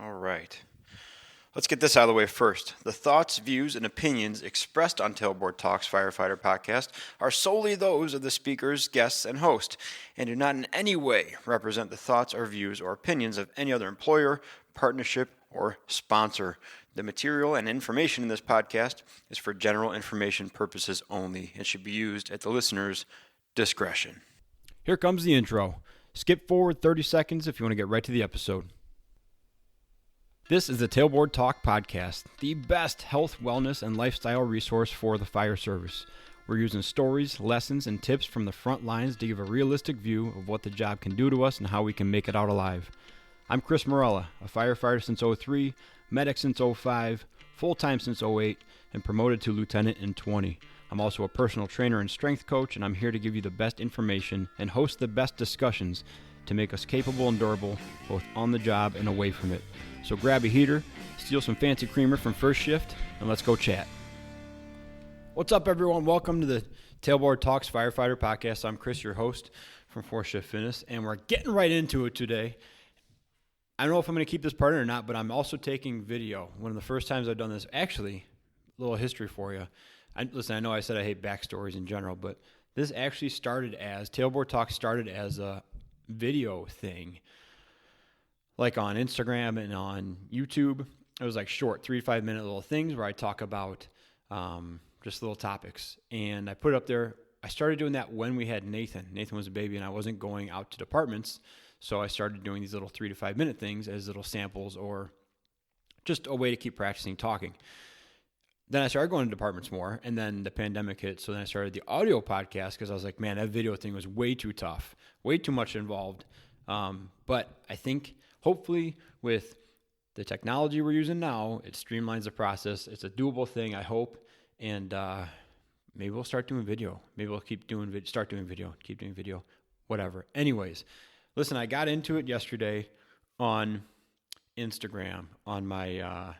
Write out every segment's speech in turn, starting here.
All right. Let's get this out of the way first. The thoughts, views, and opinions expressed on Tailboard Talks Firefighter podcast are solely those of the speakers, guests, and host, and do not in any way represent the thoughts or views or opinions of any other employer, partnership, or sponsor. The material and information in this podcast is for general information purposes only and should be used at the listener's discretion. Here comes the intro. Skip forward 30 seconds if you want to get right to the episode. This is the Tailboard Talk podcast, the best health, wellness, and lifestyle resource for the fire service. We're using stories, lessons, and tips from the front lines to give a realistic view of what the job can do to us and how we can make it out alive. I'm Chris Morella, a firefighter since 03, medic since 05, full-time since 08, and promoted to lieutenant in 20. I'm also a personal trainer and strength coach, and I'm here to give you the best information and host the best discussions to make us capable and durable, both on the job and away from it. So grab a heater, steal some fancy creamer from First Shift, and let's go chat. What's up, everyone? Welcome to the Tailboard Talks Firefighter podcast. I'm Chris, your host from First Shift Fitness, and we're getting right into it today. I don't know if I'm going to keep this part in or not, but I'm also taking video. One of the first times I've done this, actually, a little history for you. Listen, I know I said I hate backstories in general, but this actually Tailboard Talk started as a video thing. Like on Instagram and on YouTube, it was like short 3 to 5 minute little things where I talk about just little topics. And I put it up there. I started doing that when we had Nathan. Nathan was a baby and I wasn't going out to departments. So I started doing these little 3 to 5 minute things as little samples or just a way to keep practicing talking. Then I started going to departments more, and then the pandemic hit. So then I started the audio podcast because I was like, man, that video thing was way too tough, way too much involved. But I think hopefully with the technology we're using now, it streamlines the process. It's a doable thing, I hope. And maybe we'll start doing video. Maybe we'll keep doing video, whatever. Anyways, listen, I got into it yesterday on Instagram on my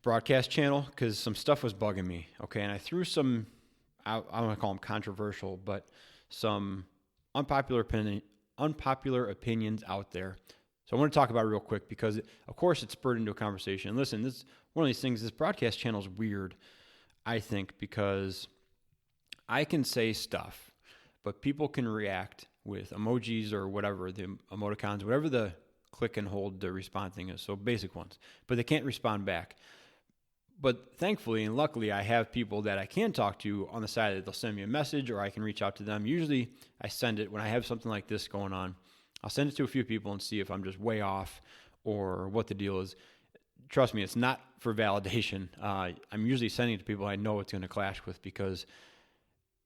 broadcast channel because some stuff was bugging me. Okay, and I threw some, I don't want to call them controversial, but some unpopular opinions out there. So I want to talk about it real quick because, of course, it spurred into a conversation. And listen, this one of these things. This broadcast channel is weird, I think, because I can say stuff, but people can react with emojis or whatever, the emoticons, whatever the click and hold the respond thing is. So basic ones, but they can't respond back. But thankfully and luckily, I have people that I can talk to on the side that they'll send me a message or I can reach out to them. Usually I send it when I have something like this going on. I'll send it to a few people and see if I'm just way off or what the deal is. Trust me, it's not for validation. I'm usually sending it to people I know it's going to clash with because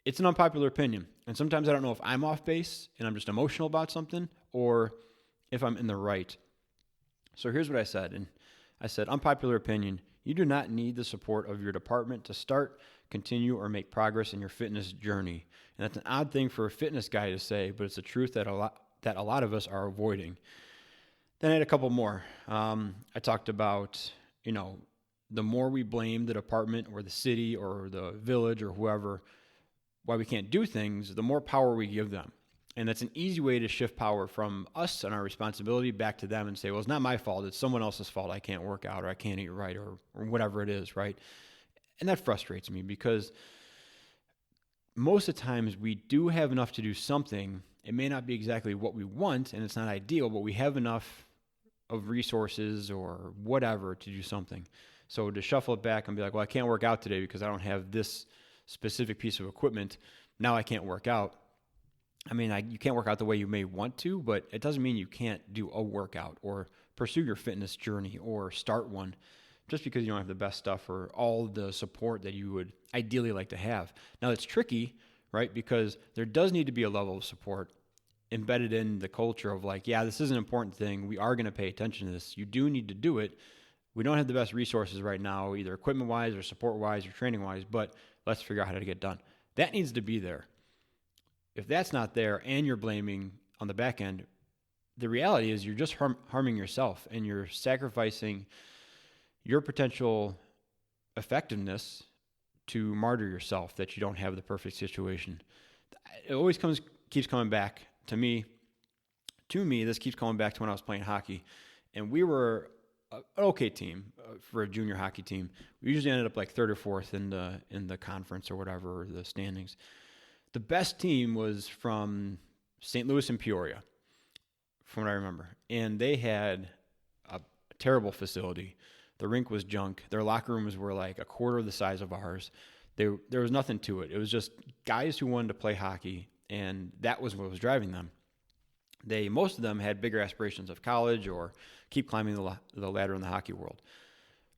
it's an unpopular opinion. And sometimes I don't know if I'm off base and I'm just emotional about something or if I'm in the right. So here's what I said. And I said, unpopular opinion. You do not need the support of your department to start, continue, or make progress in your fitness journey. And that's an odd thing for a fitness guy to say, but it's a truth that a lot of us are avoiding. Then I had a couple more. I talked about, the more we blame the department or the city or the village or whoever why we can't do things, the more power we give them. And that's an easy way to shift power from us and our responsibility back to them and say, well, it's not my fault. It's someone else's fault. I can't work out or I can't eat right or whatever it is, right? And that frustrates me because most of the times we do have enough to do something. It may not be exactly what we want and it's not ideal, but we have enough of resources or whatever to do something. So to shuffle it back and be like, well, I can't work out today because I don't have this specific piece of equipment. Now I can't work out. I mean, you can't work out the way you may want to, but it doesn't mean you can't do a workout or pursue your fitness journey or start one just because you don't have the best stuff or all the support that you would ideally like to have. Now, it's tricky, right? Because there does need to be a level of support embedded in the culture of like, yeah, this is an important thing. We are going to pay attention to this. You do need to do it. We don't have the best resources right now, either equipment-wise or support-wise or training-wise, but let's figure out how to get done. That needs to be there. If that's not there and you're blaming on the back end, the reality is you're just harming yourself and you're sacrificing your potential effectiveness to martyr yourself that you don't have the perfect situation. It always keeps coming back to me. This keeps coming back to when I was playing hockey. And we were an okay team for a junior hockey team. We usually ended up like third or fourth in the conference or whatever, or the standings. The best team was from St. Louis and Peoria, from what I remember. And they had a terrible facility. The rink was junk. Their locker rooms were like a quarter of the size of ours. There was nothing to it. It was just guys who wanted to play hockey, and that was what was driving them. Most of them had bigger aspirations of college or keep climbing the ladder in the hockey world.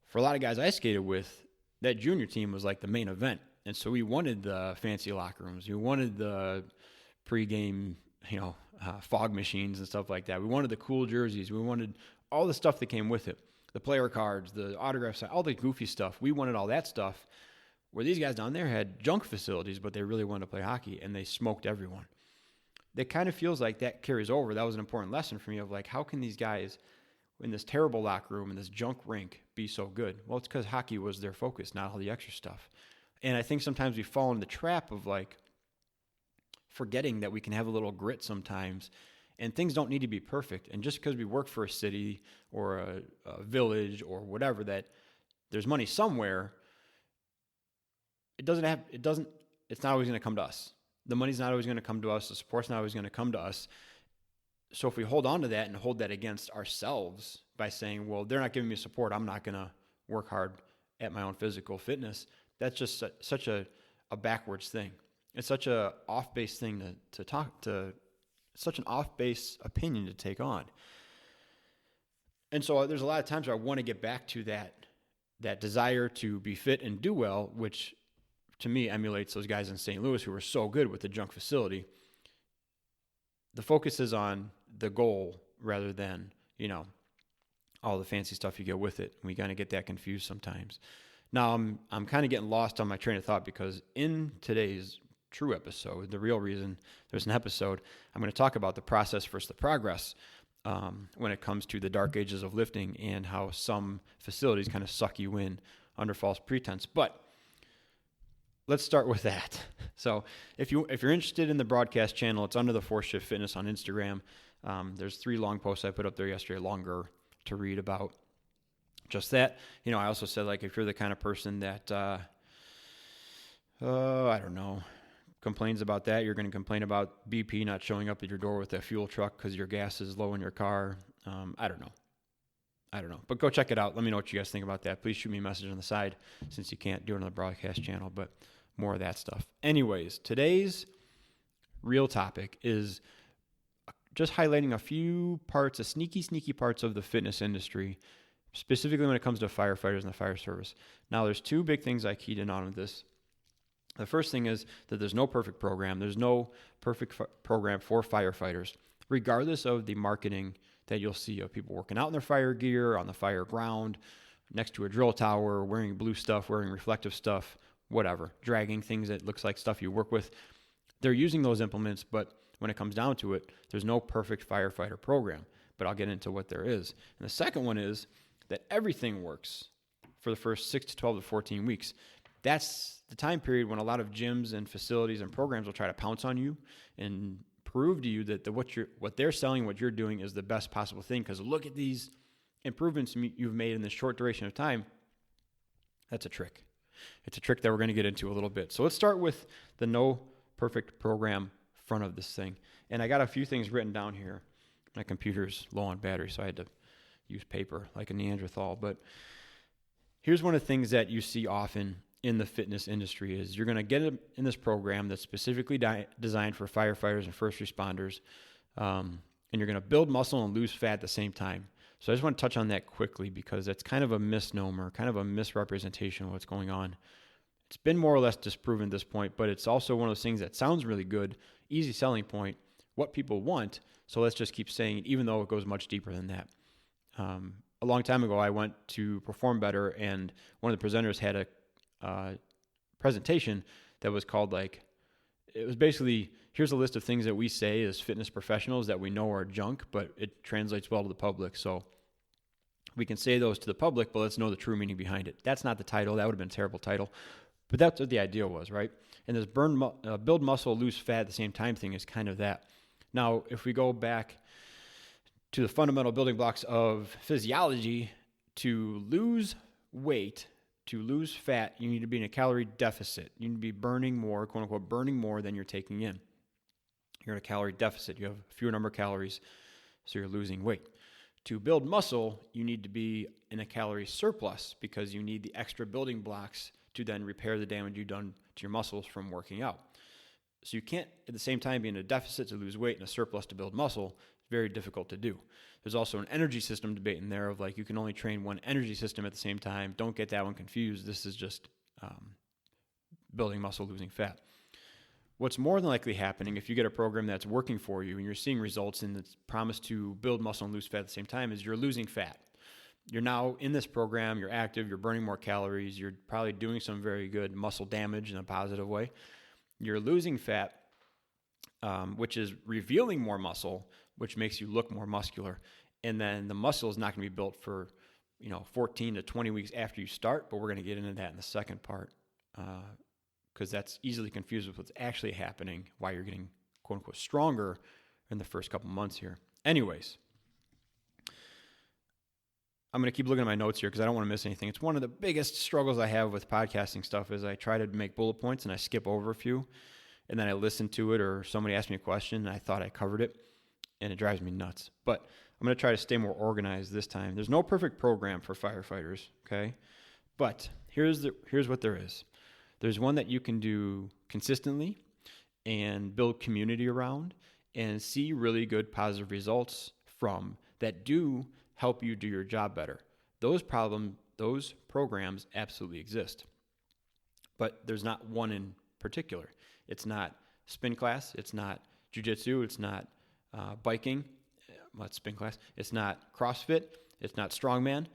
For a lot of guys I skated with, that junior team was like the main event. And so we wanted the fancy locker rooms. We wanted the pregame, fog machines and stuff like that. We wanted the cool jerseys. We wanted all the stuff that came with it. The player cards, the autographs, all the goofy stuff. We wanted all that stuff, where these guys down there had junk facilities, but they really wanted to play hockey, and they smoked everyone. That kind of feels like that carries over. That was an important lesson for me of like, how can these guys in this terrible locker room, in this junk rink, be so good? Well, it's because hockey was their focus, not all the extra stuff. And I think sometimes we fall in the trap of like forgetting that we can have a little grit sometimes, and things don't need to be perfect. And just because we work for a city or a village or whatever, that there's money somewhere, it's not always going to come to us. The money's not always going to come to us. The support's not always going to come to us. So if we hold on to that and hold that against ourselves by saying, well, they're not giving me support, I'm not going to work hard at my own physical fitness, that's just such a backwards thing. It's such a off-base thing to talk to, such an off-base opinion to take on. And so there's a lot of times where I want to get back to that desire to be fit and do well, which to me emulates those guys in St. Louis who were so good with the junk facility. The focus is on the goal rather than, all the fancy stuff you get with it. We kind of get that confused sometimes. Now, I'm kind of getting lost on my train of thought, because in today's true episode, the real reason there's an episode, I'm going to talk about the process versus the progress when it comes to the dark ages of lifting and how some facilities kind of suck you in under false pretense. But let's start with that. So if you're interested in the broadcast channel, it's under the Fourth Shift Fitness on Instagram. There's 3 long posts I put up there yesterday, longer to read about just that. I also said, like, if you're the kind of person that, I don't know, complains about that, you're going to complain about BP not showing up at your door with a fuel truck because your gas is low in your car. I don't know. But go check it out. Let me know what you guys think about that. Please shoot me a message on the side, since you can't do it on the broadcast channel, but more of that stuff. Anyways, today's real topic is just highlighting a few parts, sneaky parts of the fitness industry, specifically when it comes to firefighters and the fire service. Now, there's 2 big things I keyed in on with this. The first thing is that there's no perfect program. There's no perfect program for firefighters, regardless of the marketing that you'll see of people working out in their fire gear, on the fire ground, next to a drill tower, wearing blue stuff, wearing reflective stuff, whatever, dragging things that looks like stuff you work with. They're using those implements, but when it comes down to it, there's no perfect firefighter program. But I'll get into what there is. And the second one is that everything works for the first 6 to 12 to 14 weeks. That's the time period when a lot of gyms and facilities and programs will try to pounce on you and prove to you that what they're selling, what you're doing, is the best possible thing. Because look at these improvements you've made in this short duration of time. That's a trick. It's a trick that we're going to get into a little bit. So let's start with the no perfect program front of this thing. And I got a few things written down here. My computer's low on battery, so I had to use paper like a Neanderthal. But here's one of the things that you see often in the fitness industry is you're going to get in this program that's specifically designed for firefighters and first responders, and you're going to build muscle and lose fat at the same time. So I just want to touch on that quickly, because that's kind of a misnomer, kind of a misrepresentation of what's going on. It's been more or less disproven at this point, but it's also one of those things that sounds really good, easy selling point, what people want. So let's just keep saying it, even though it goes much deeper than that. A long time ago, I went to Perform Better, and one of the presenters had a presentation that was called it was basically, here's a list of things that we say as fitness professionals that we know are junk, but it translates well to the public. So we can say those to the public, but let's know the true meaning behind it. That's not the title. That would have been a terrible title. But that's what the idea was, right? And this build muscle, lose fat at the same time thing is kind of that. Now, if we go back to the fundamental building blocks of physiology, To lose weight, to lose fat, you need to be in a calorie deficit. You need to be burning more, quote unquote, burning more than you're taking in. You're in a calorie deficit. You have a fewer number of calories, so you're losing weight. To build muscle, you need to be in a calorie surplus because you need the extra building blocks to then repair the damage you've done to your muscles from working out. So you can't at the same time be in a deficit to lose weight and a surplus to build muscle. It's very difficult to do. There's also an energy system debate in there of like you can only train one energy system at the same time. Don't get that one confused. This is just building muscle, losing fat. What's more than likely happening if you get a program that's working for you and you're seeing results and it's promised to build muscle and lose fat at the same time is you're losing fat. You're now in this program, you're active, you're burning more calories, you're probably doing some very good muscle damage in a positive way. You're losing fat, which is revealing more muscle, which makes you look more muscular. And then the muscle is not going to be built for 14 to 20 weeks after you start, but we're going to get into that in the second part because that's easily confused with what's actually happening, why you're getting, quote unquote, stronger in the first couple months here. Anyways, I'm going to keep looking at my notes here because I don't want to miss anything. It's one of the biggest struggles I have with podcasting stuff is I try to make bullet points and I skip over a few and then I listen to it or somebody asked me a question and I thought I covered it and it drives me nuts. But I'm going to try to stay more organized this time. There's no perfect program for firefighters, okay? But here's what there is. There's one that you can do consistently and build community around and see really good positive results from that do help you do your job better. Those programs absolutely exist. But there's not one in particular. It's not spin class, it's not jiu-jitsu, it's not biking, spin class, it's not CrossFit, it's not strongman.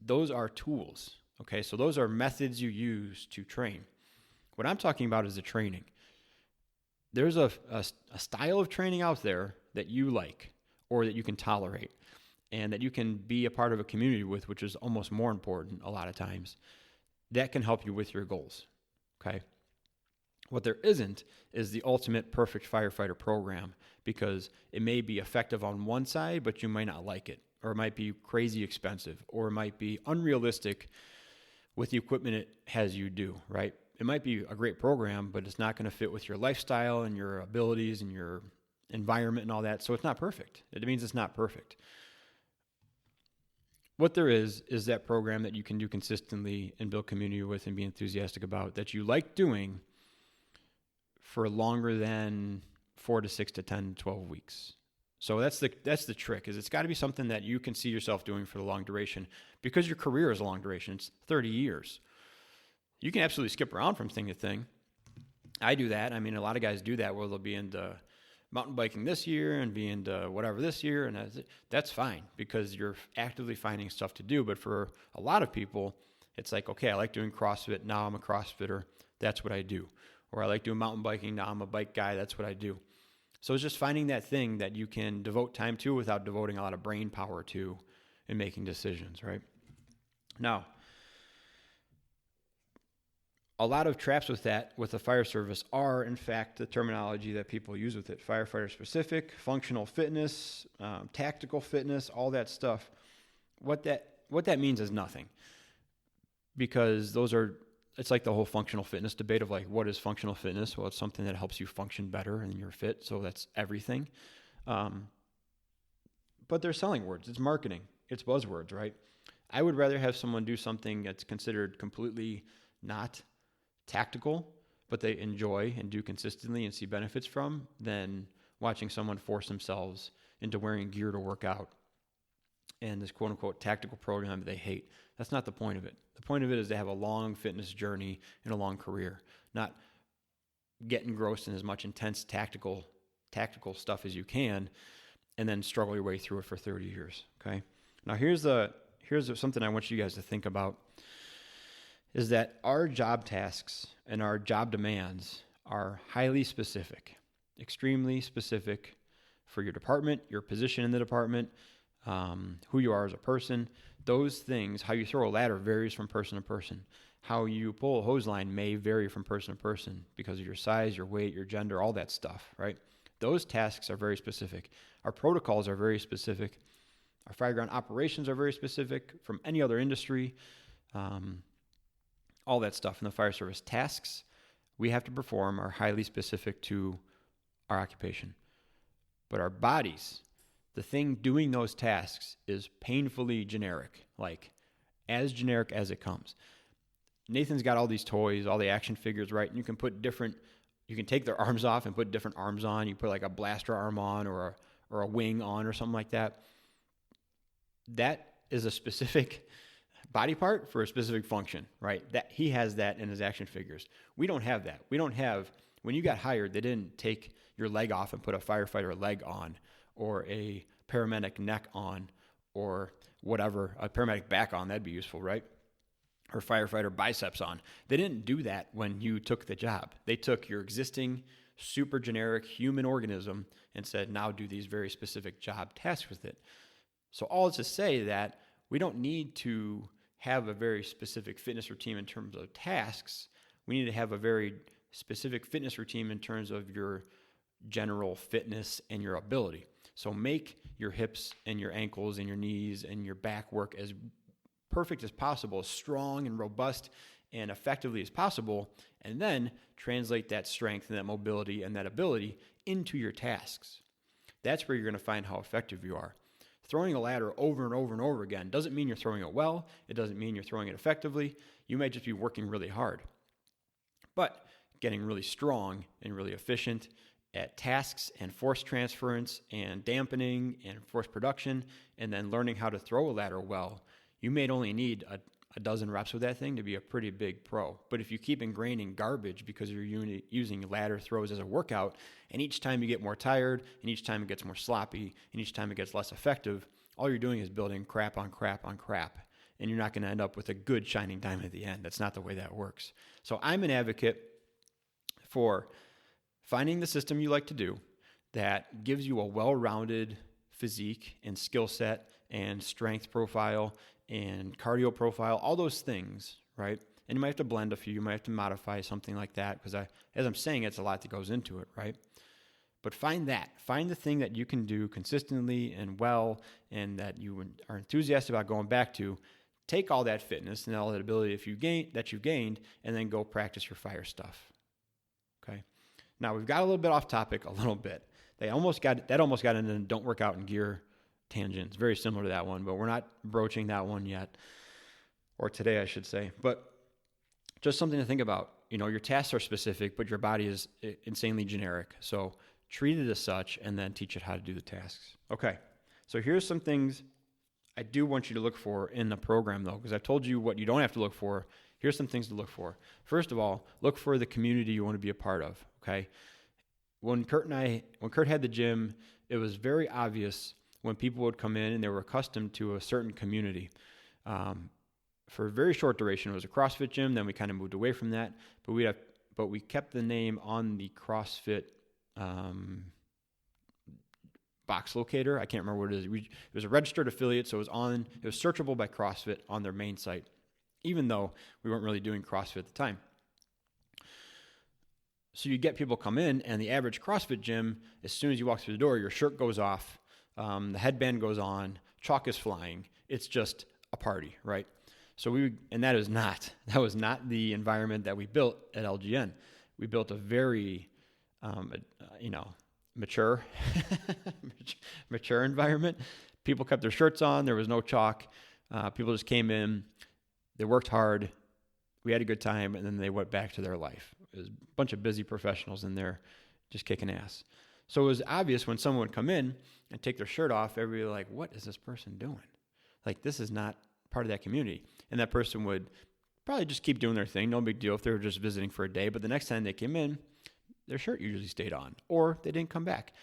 Those are tools, okay? So those are methods you use to train. What I'm talking about is the training. There's a style of training out there that you like or that you can tolerate and that you can be a part of a community with, which is almost more important a lot of times. That can help you with your goals, okay? What there isn't is the ultimate perfect firefighter program because it may be effective on one side, but you might not like it, or it might be crazy expensive, or it might be unrealistic with the equipment it has you do, right? It might be a great program, but it's not going to fit with your lifestyle and your abilities and your environment and all that, so it's not perfect. It means it's not perfect. What there is that program that you can do consistently and build community with and be enthusiastic about that you like doing for longer than 4 to 6 to 10, 12 weeks. So that's the trick is it's got to be something that you can see yourself doing for the long duration because your career is a long duration. It's 30 years. You can absolutely skip around from thing to thing. I do that. I mean, a lot of guys do that where they'll be into mountain biking this year and be into whatever this year. And that's fine because you're actively finding stuff to do. But for a lot of people, it's like, okay, I like doing CrossFit. Now I'm a CrossFitter. That's what I do. Or I like doing mountain biking. Now I'm a bike guy. That's what I do. So it's just finding that thing that you can devote time to without devoting a lot of brain power to in making decisions, right? Now, a lot of traps with that, with the fire service, are in fact the terminology that people use with it. Firefighter specific, functional fitness, tactical fitness, all that stuff. What that means is nothing. Because it's like the whole functional fitness debate of like, what is functional fitness? Well, it's something that helps you function better and you're fit. So that's everything. But they're selling words. It's marketing. It's buzzwords, right? I would rather have someone do something that's considered completely not tactical, but they enjoy and do consistently and see benefits from than watching someone force themselves into wearing gear to work out and this quote unquote tactical program that they hate. That's not the point of it. The point of it is to have a long fitness journey and a long career, not get engrossed in as much intense tactical stuff as you can and then struggle your way through it for 30 years. Okay. Now here's something I want you guys to think about is that our job tasks and our job demands are highly specific, extremely specific for your department, your position in the department, who you are as a person. Those things, how you throw a ladder varies from person to person. How you pull a hose line may vary from person to person because of your size, your weight, your gender, all that stuff, right? Those tasks are very specific. Our protocols are very specific. Our fireground operations are very specific from any other industry. All that stuff in the fire service. Tasks we have to perform are highly specific to our occupation. But our bodies, the thing doing those tasks, is painfully generic, like as generic as it comes. Nathan's got all these toys, all the action figures, right? And you can take their arms off and put different arms on. You put like a blaster arm on or a wing on or something like that. That is a specific body part for a specific function, right? That he has that in his action figures. We don't have that. When you got hired, they didn't take your leg off and put a firefighter leg on or a paramedic neck on or whatever, a paramedic back on. That'd be useful, right? Or firefighter biceps on. They didn't do that when you took the job. They took your existing super generic human organism and said, now do these very specific job tasks with it. So all to say that we don't need to have a very specific fitness routine in terms of tasks. We need to have a very specific fitness routine in terms of your general fitness and your ability. So make your hips and your ankles and your knees and your back work as perfect as possible, as strong and robust and effectively as possible, and then translate that strength and that mobility and that ability into your tasks. That's where you're going to find how effective you are. Throwing a ladder over and over and over again doesn't mean you're throwing it well. It doesn't mean you're throwing it effectively. You might just be working really hard. But getting really strong and really efficient at tasks and force transference and dampening and force production, and then learning how to throw a ladder well, you may only need a dozen reps with that thing to be a pretty big pro. But if you keep ingraining garbage because you're using ladder throws as a workout, and each time you get more tired, and each time it gets more sloppy, and each time it gets less effective, all you're doing is building crap on crap on crap. And you're not going to end up with a good shining diamond at the end. That's not the way that works. So I'm an advocate for finding the system you like to do that gives you a well-rounded physique and skill set and strength profile and cardio profile, all those things, right? And you might have to blend a few, you might have to modify something like that, because as I'm saying, it's a lot that goes into it, right? But find the thing that you can do consistently and well, and that you are enthusiastic about going back to. Take all that fitness and all that ability that you've gained, and then go practice your fire stuff. Okay. Now we've got a little bit off topic, a little bit. That almost got into don't work out in gear tangents, very similar to that one, but we're not broaching that one yet, or today I should say. But just something to think about. Your tasks are specific, but your body is insanely generic. So treat it as such, and then teach it how to do the tasks. Okay, so here's some things I do want you to look for in the program, though, because I've told you what you don't have to look for. Here's some things to look for. First of all, look for the community you want to be a part of. Okay, when Kurt had the gym, it was very obvious when people would come in and they were accustomed to a certain community. For a very short duration, it was a CrossFit gym. Then we kind of moved away from that, but we kept the name on the CrossFit box locator. I can't remember what it is. It was a registered affiliate, so it was searchable by CrossFit on their main site, even though we weren't really doing CrossFit at the time. So you get people come in, and the average CrossFit gym, as soon as you walk through the door, your shirt goes off, the headband goes on, chalk is flying. It's just a party, right? And that was not the environment that we built at LGN. We built a very, mature environment. People kept their shirts on. There was no chalk. People just came in. They worked hard. We had a good time, and then they went back to their life. It was a bunch of busy professionals in there just kicking ass. So it was obvious when someone would come in and take their shirt off, everybody was like, what is this person doing? Like, this is not part of that community. And that person would probably just keep doing their thing. No big deal if they were just visiting for a day. But the next time they came in, their shirt usually stayed on, or they didn't come back.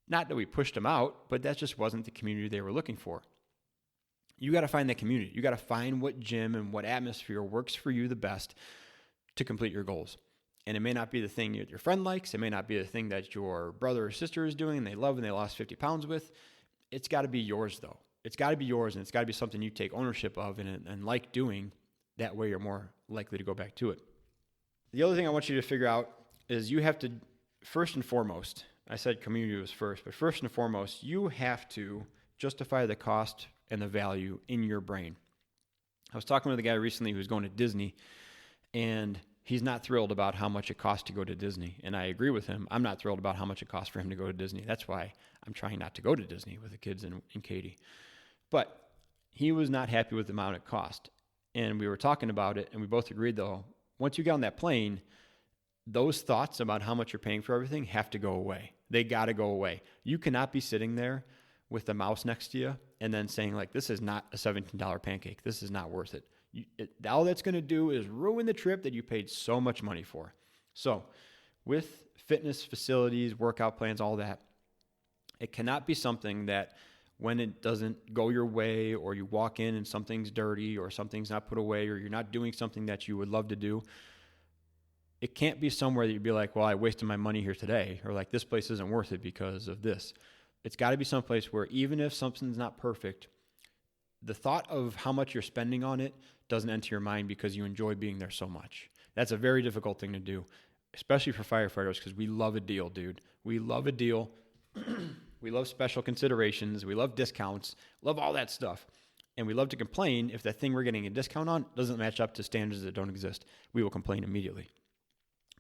Not that we pushed them out, but that just wasn't the community they were looking for. You got to find that community. You got to find what gym and what atmosphere works for you the best to complete your goals. And it may not be the thing that your friend likes. It may not be the thing that your brother or sister is doing and they love and they lost 50 pounds with. It's got to be yours, though. It's got to be yours, and it's got to be something you take ownership of and like doing. That way you're more likely to go back to it. The other thing I want you to figure out is you have to, first and foremost, I said community was first, but first and foremost, you have to justify the cost and the value in your brain. I was talking with a guy recently who was going to Disney, and he's not thrilled about how much it costs to go to Disney. And I agree with him. I'm not thrilled about how much it costs for him to go to Disney. That's why I'm trying not to go to Disney with the kids and Katie. But he was not happy with the amount it cost. And we were talking about it, and we both agreed, though, once you get on that plane, those thoughts about how much you're paying for everything have to go away. They got to go away. You cannot be sitting there with the mouse next to you and then saying, like, this is not a $17 pancake. This is not worth it. All that's going to do is ruin the trip that you paid so much money for. So with fitness facilities, workout plans, all that, it cannot be something that when it doesn't go your way, or you walk in and something's dirty, or something's not put away, or you're not doing something that you would love to do, it can't be somewhere that you'd be like, well, I wasted my money here today, or like, this place isn't worth it because of this. It's got to be someplace where even if something's not perfect, the thought of how much you're spending on it doesn't enter your mind because you enjoy being there so much. That's a very difficult thing to do, especially for firefighters, because we love a deal, dude. We love a deal. We love special considerations. We love discounts, love all that stuff. And we love to complain if the thing we're getting a discount on doesn't match up to standards that don't exist. We will complain immediately.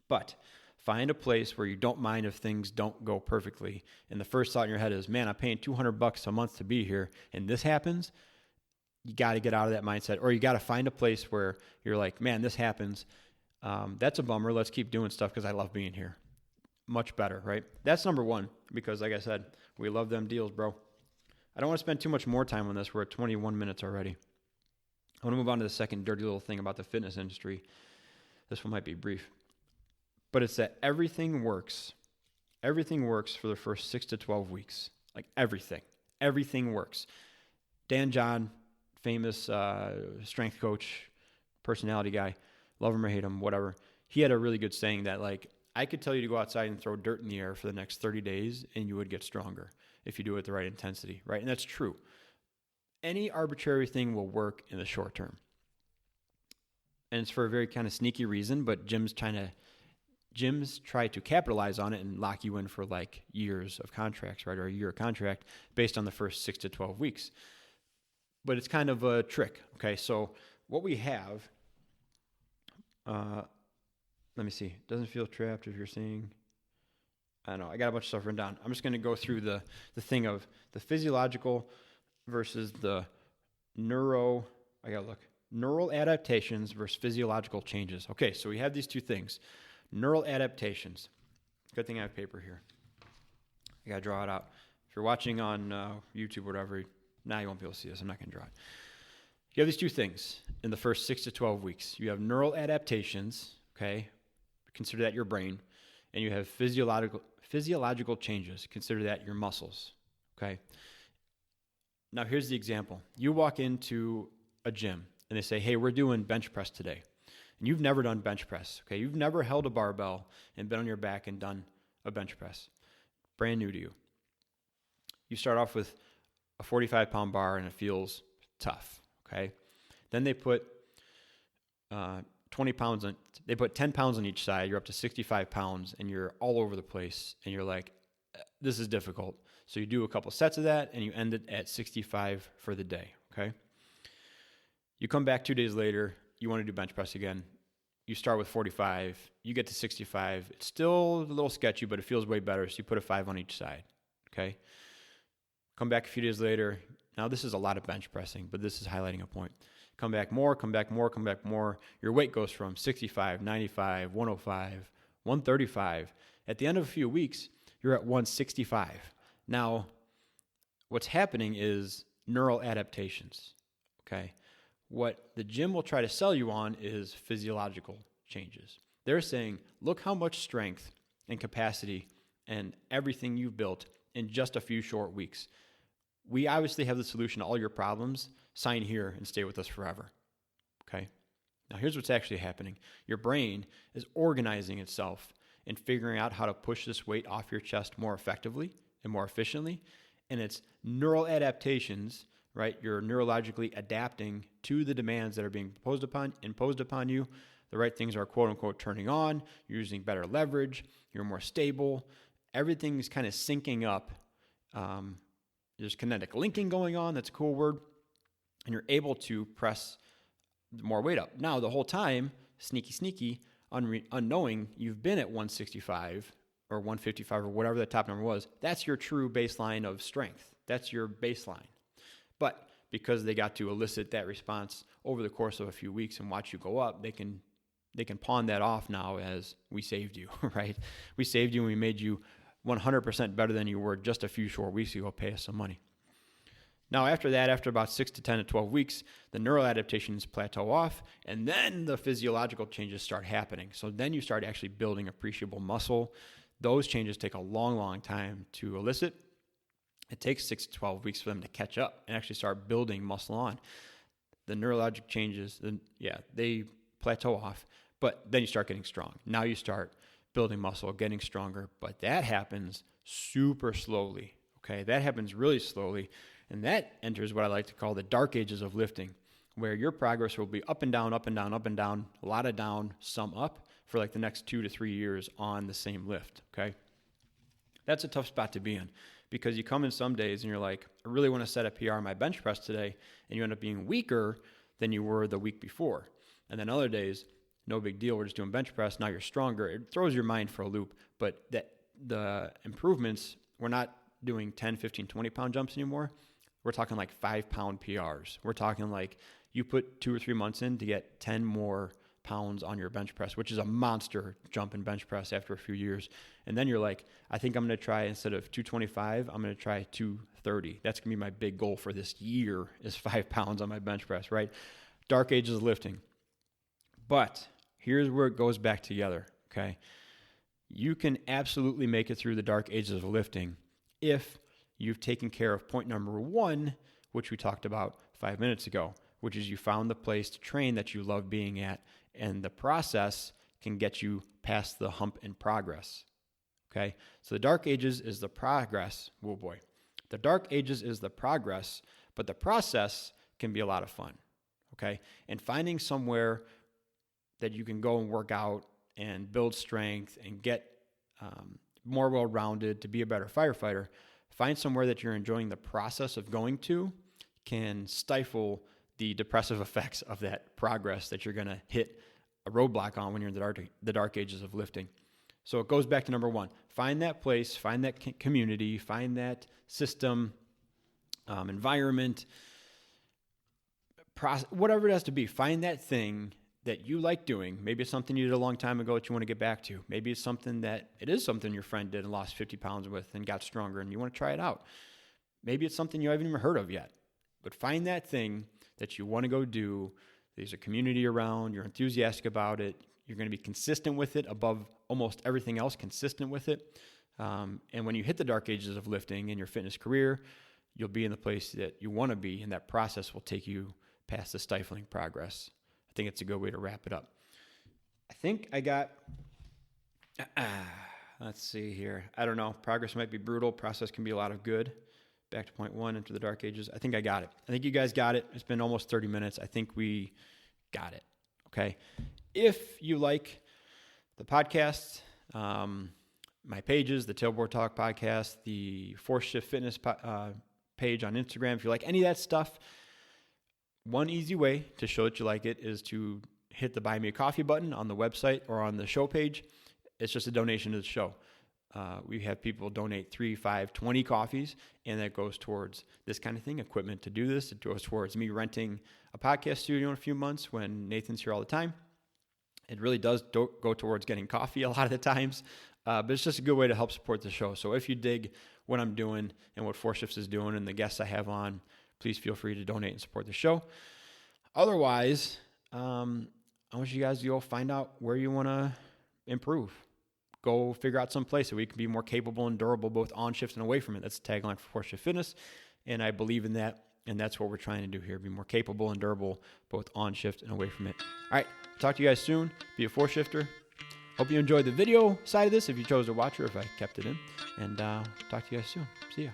But find a place where you don't mind if things don't go perfectly. And the first thought in your head is, man, I'm paying $200 a month to be here, and this happens. You got to get out of that mindset, or you got to find a place where you're like, man, this happens. That's a bummer. Let's keep doing stuff because I love being here. Much better, right? That's number one, because like I said, we love them deals, bro. I don't want to spend too much more time on this. We're at 21 minutes already. I want to move on to the second dirty little thing about the fitness industry. This one might be brief, but it's that everything works. Everything works for the first 6 to 12 weeks. Like everything works. Dan John, famous strength coach, personality guy, love him or hate him, whatever. He had a really good saying that, like, I could tell you to go outside and throw dirt in the air for the next 30 days and you would get stronger if you do it at the right intensity, right? And that's true. Any arbitrary thing will work in the short term. And it's for a very kind of sneaky reason, but gyms try to capitalize on it and lock you in for like years of contracts, right? Or a year contract based on the first 6 to 12 weeks. But it's kind of a trick, okay? So what we have, let me see. Doesn't feel trapped if you're seeing. I don't know. I got a bunch of stuff written down. I'm just going to go through the thing of the physiological versus the neural adaptations versus physiological changes. Okay, so we have these two things. Neural adaptations. Good thing I have paper here. I got to draw it out. If you're watching on YouTube or whatever, now you won't be able to see this. I'm not going to draw it. You have these two things in the first 6 to 12 weeks. You have neural adaptations, okay? Consider that your brain. And you have physiological changes. Consider that your muscles, okay? Now, here's the example. You walk into a gym, and they say, hey, we're doing bench press today. And you've never done bench press, okay? You've never held a barbell and been on your back and done a bench press. Brand new to you. You start off with a 45-pound bar, and it feels tough, okay? Then they put 20 pounds on, they put 10 pounds on each side. You're up to 65 pounds, and you're all over the place, and you're like, this is difficult. So you do a couple sets of that, and you end it at 65 for the day, okay? You come back 2 days later, you want to do bench press again. You start with 45, you get to 65. It's still a little sketchy, but it feels way better, so you put a 5 on each side, okay? Come back a few days later. Now, this is a lot of bench pressing, but this is highlighting a point. Come back more. Your weight goes from 65, 95, 105, 135. At the end of a few weeks, you're at 165. Now, what's happening is neural adaptations, okay? What the gym will try to sell you on is physiological changes. They're saying, look how much strength and capacity and everything you've built in just a few short weeks. We obviously have the solution to all your problems. Sign here and stay with us forever. Okay? Now, here's what's actually happening. Your brain is organizing itself and figuring out how to push this weight off your chest more effectively and more efficiently. And it's neural adaptations, right? You're neurologically adapting to the demands that are being imposed upon you. The right things are, quote unquote, turning on. You're using better leverage. You're more stable. Everything's kind of syncing up there's kinetic linking going on. That's a cool word. And you're able to press more weight up. Now, the whole time, sneaky, unknowing, you've been at 165 or 155 or whatever the top number was. That's your true baseline of strength. That's your baseline. But because they got to elicit that response over the course of a few weeks and watch you go up, they can pawn that off now as we saved you, right? We saved you and we made you 100% better than you were just a few short weeks ago. Pay us some money. Now, after that, after about 6 to 10 to 12 weeks, the neural adaptations plateau off, and then the physiological changes start happening. So then you start actually building appreciable muscle. Those changes take a long, long time to elicit. It takes 6 to 12 weeks for them to catch up and actually start building muscle on. The neurologic changes, they plateau off, but then you start getting strong. Now you start building muscle, getting stronger, but that happens super slowly, okay? That happens really slowly, and that enters what I like to call the dark ages of lifting, where your progress will be up and down, up and down, up and down, a lot of down, some up for like the next 2 to 3 years on the same lift, okay? That's a tough spot to be in because you come in some days and you're like, I really want to set a PR on my bench press today, and you end up being weaker than you were the week before. And then other days, no big deal, we're just doing bench press, now you're stronger. It throws your mind for a loop, but the improvements, we're not doing 10, 15, 20-pound jumps anymore. We're talking like 5-pound PRs. We're talking like you put 2 or 3 months in to get 10 more pounds on your bench press, which is a monster jump in bench press after a few years. And then you're like, I think I'm going to try, instead of 225, I'm going to try 230. That's going to be my big goal for this year is 5 pounds on my bench press, right? Dark ages of lifting. But here's where it goes back together, okay? You can absolutely make it through the dark ages of lifting if you've taken care of point number 1, which we talked about 5 minutes ago, which is you found the place to train that you love being at, and the process can get you past the hump in progress, okay? So the dark ages is the progress. Oh boy. The dark ages is the progress, but the process can be a lot of fun, okay? And finding somewhere that you can go and work out and build strength and get more well-rounded to be a better firefighter, find somewhere that you're enjoying the process of going to can stifle the depressive effects of that progress that you're going to hit a roadblock on when you're in the dark ages of lifting. So it goes back to number 1. Find that place, find that community, find that system, environment, whatever it has to be. Find that thing that you like doing. Maybe it's something you did a long time ago that you want to get back to. Maybe it's something your friend did and lost 50 pounds with and got stronger and you want to try it out. Maybe it's something you haven't even heard of yet. But find that thing that you want to go do. There's a community around. You're enthusiastic about it. You're going to be consistent with it above almost everything else, consistent with it. And when you hit the dark ages of lifting in your fitness career, you'll be in the place that you want to be, and that process will take you past the stifling progress. I think it's a good way to wrap it up. I think I got, let's see here. I don't know. Progress might be brutal. Process can be a lot of good. Back to point 1, into the dark ages. I think I got it. I think you guys got it. It's been almost 30 minutes. I think we got it. Okay. If you like the podcast, my pages, the Tailboard Talk podcast, the Force Shift Fitness page on Instagram, if you like any of that stuff, one easy way to show that you like it is to hit the Buy Me a Coffee button on the website or on the show page. It's just a donation to the show. We have people donate 3, 5, 20 coffees, and that goes towards this kind of thing, equipment to do this. It goes towards me renting a podcast studio in a few months when Nathan's here all the time. It really does go towards getting coffee a lot of the times, but it's just a good way to help support the show. So if you dig what I'm doing and what Four Shifts is doing and the guests I have on, please feel free to donate and support the show. Otherwise, I want you guys to go find out where you want to improve. Go figure out some place that we can be more capable and durable both on shift and away from it. That's the tagline for Force Shift Fitness, and I believe in that, and that's what we're trying to do here, be more capable and durable both on shift and away from it. All right, talk to you guys soon. Be a Force Shifter. Hope you enjoyed the video side of this if you chose to watch or if I kept it in, and talk to you guys soon. See ya.